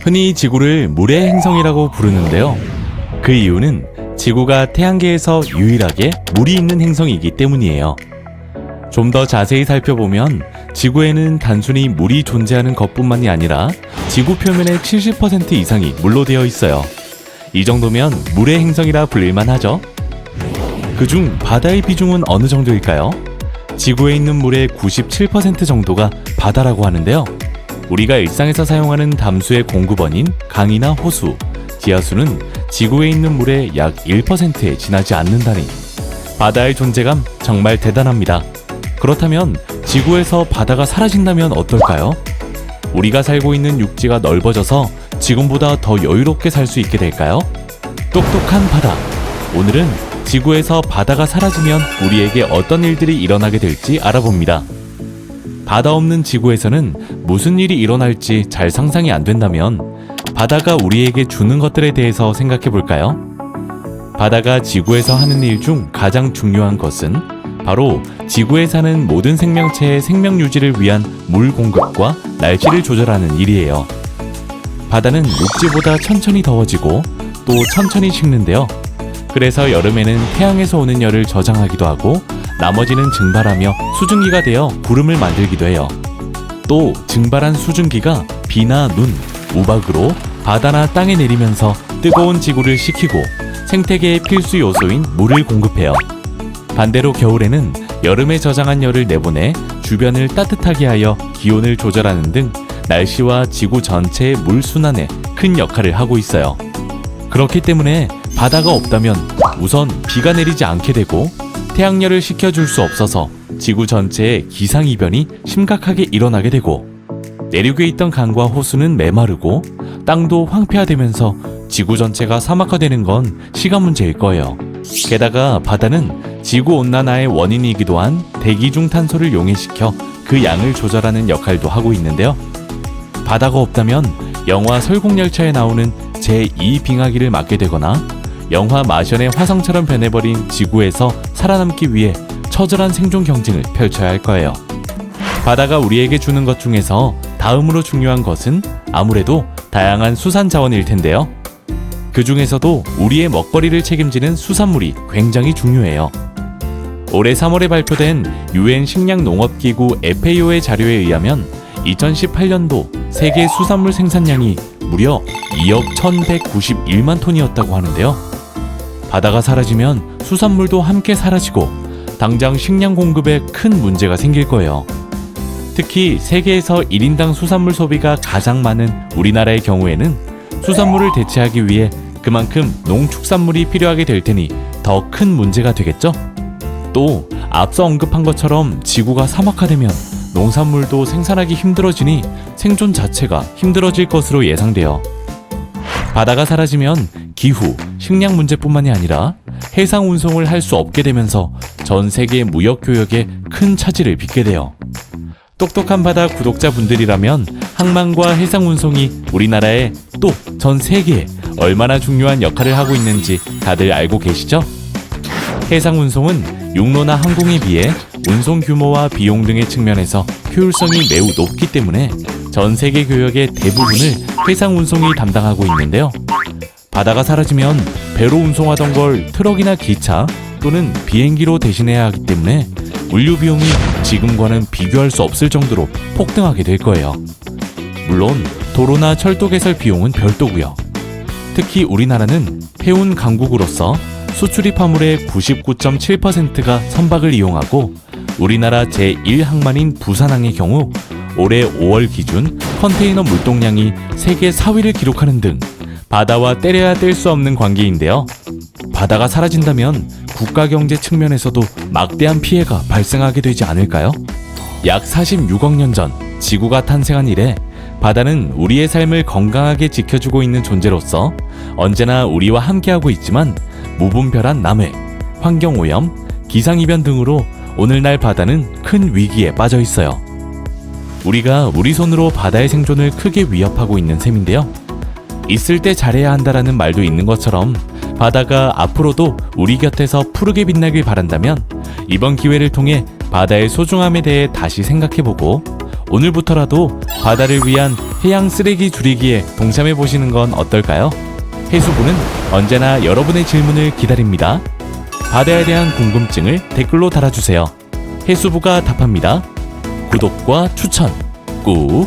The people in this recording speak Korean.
흔히 지구를 물의 행성이라고 부르는데요. 그 이유는 지구가 태양계에서 유일하게 물이 있는 행성이기 때문이에요. 좀 더 자세히 살펴보면 지구에는 단순히 물이 존재하는 것뿐만이 아니라 지구 표면의 70% 이상이 물로 되어 있어요. 이 정도면 물의 행성이라 불릴만 하죠. 그중 바다의 비중은 어느 정도일까요? 지구에 있는 물의 97% 정도가 바다라고 하는데요. 우리가 일상에서 사용하는 담수의 공급원인 강이나 호수, 지하수는 지구에 있는 물의 약 1%에 지나지 않는다니 바다의 존재감 정말 대단합니다. 그렇다면 지구에서 바다가 사라진다면 어떨까요? 우리가 살고 있는 육지가 넓어져서 지금보다 더 여유롭게 살 수 있게 될까요? 똑똑한 바다. 오늘은 지구에서 바다가 사라지면 우리에게 어떤 일들이 일어나게 될지 알아봅니다. 바다 없는 지구에서는 무슨 일이 일어날지 잘 상상이 안 된다면 바다가 우리에게 주는 것들에 대해서 생각해 볼까요? 바다가 지구에서 하는 일 중 가장 중요한 것은 바로 지구에 사는 모든 생명체의 생명 유지를 위한 물 공급과 날씨를 조절하는 일이에요. 바다는 육지보다 천천히 더워지고 또 천천히 식는데요. 그래서 여름에는 태양에서 오는 열을 저장하기도 하고 나머지는 증발하며 수증기가 되어 구름을 만들기도 해요. 또 증발한 수증기가 비나 눈, 우박으로 바다나 땅에 내리면서 뜨거운 지구를 식히고 생태계의 필수 요소인 물을 공급해요. 반대로 겨울에는 여름에 저장한 열을 내보내 주변을 따뜻하게 하여 기온을 조절하는 등 날씨와 지구 전체의 물 순환에 큰 역할을 하고 있어요. 그렇기 때문에 바다가 없다면 우선 비가 내리지 않게 되고 태양열을 식혀줄 수 없어서 지구 전체에 기상이변이 심각하게 일어나게 되고 내륙에 있던 강과 호수는 메마르고 땅도 황폐화되면서 지구 전체가 사막화되는 건 시간 문제일 거예요. 게다가 바다는 지구온난화의 원인이기도 한 대기 중 탄소를 용해시켜 그 양을 조절하는 역할도 하고 있는데요. 바다가 없다면 영화 설국열차에 나오는 제2빙하기를 맞게 되거나 영화 마션의 화성처럼 변해버린 지구에서 살아남기 위해 처절한 생존 경쟁을 펼쳐야 할 거예요. 바다가 우리에게 주는 것 중에서 다음으로 중요한 것은 아무래도 다양한 수산 자원일 텐데요. 그 중에서도 우리의 먹거리를 책임지는 수산물이 굉장히 중요해요. 올해 3월에 발표된 UN 식량농업기구 FAO의 자료에 의하면 2018년도 세계 수산물 생산량이 무려 2억 1191만 톤이었다고 하는데요. 바다가 사라지면 수산물도 함께 사라지고 당장 식량 공급에 큰 문제가 생길 거예요. 특히 세계에서 1인당 수산물 소비가 가장 많은 우리나라의 경우에는 수산물을 대체하기 위해 그만큼 농축산물이 필요하게 될 테니 더 큰 문제가 되겠죠? 또 앞서 언급한 것처럼 지구가 사막화되면 농산물도 생산하기 힘들어지니 생존 자체가 힘들어질 것으로 예상돼요. 바다가 사라지면 기후, 식량 문제뿐만이 아니라 해상 운송을 할 수 없게 되면서 전 세계 무역 교역에 큰 차질을 빚게 돼요. 똑똑한 바다 구독자분들이라면 항만과 해상 운송이 우리나라에 또 전 세계에 얼마나 중요한 역할을 하고 있는지 다들 알고 계시죠? 해상 운송은 육로나 항공에 비해 운송 규모와 비용 등의 측면에서 효율성이 매우 높기 때문에 전 세계 교역의 대부분을 해상 운송이 담당하고 있는데요. 바다가 사라지면 배로 운송하던 걸 트럭이나 기차 또는 비행기로 대신해야 하기 때문에 물류 비용이 지금과는 비교할 수 없을 정도로 폭등하게 될 거예요. 물론 도로나 철도 개설 비용은 별도고요. 특히 우리나라는 해운 강국으로서 수출입 화물의 99.7%가 선박을 이용하고 우리나라 제1항만인 부산항의 경우 올해 5월 기준 컨테이너 물동량이 세계 4위를 기록하는 등 바다와 때려야 뗄 수 없는 관계인데요. 바다가 사라진다면 국가 경제 측면에서도 막대한 피해가 발생하게 되지 않을까요? 약 46억 년 전 지구가 탄생한 이래 바다는 우리의 삶을 건강하게 지켜주고 있는 존재로서 언제나 우리와 함께하고 있지만 무분별한 남획, 환경오염, 기상이변 등으로 오늘날 바다는 큰 위기에 빠져 있어요. 우리가 우리 손으로 바다의 생존을 크게 위협하고 있는 셈인데요. 있을 때 잘해야 한다라는 말도 있는 것처럼 바다가 앞으로도 우리 곁에서 푸르게 빛나길 바란다면 이번 기회를 통해 바다의 소중함에 대해 다시 생각해보고 오늘부터라도 바다를 위한 해양 쓰레기 줄이기에 동참해 보시는 건 어떨까요? 해수부는 언제나 여러분의 질문을 기다립니다. 바다에 대한 궁금증을 댓글로 달아주세요. 해수부가 답합니다. 구독과 추천 꾹